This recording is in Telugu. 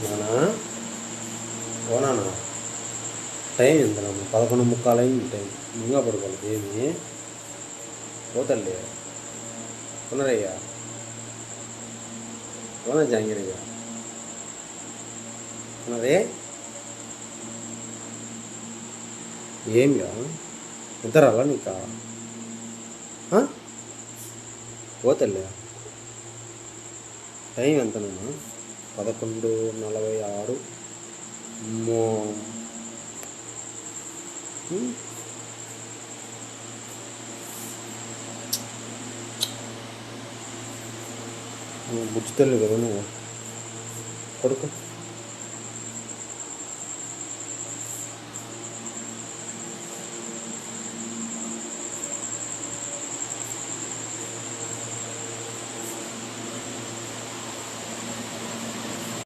నానా ఓనానా టైం ఎంతనమ్మా 11:45 అయింది టైం. ముంగా పడుకోవాలి ఏమి పోతలే పునరయ్యా ఓనా జాంగిరయ్యా పునరే ఏమియా నిద్రాలా నీకా పోతలే టైం ఎంతనమ్మా 11:46. అమ్మో బుజ్జి తల్లి కదా నువ్వు పడుకో.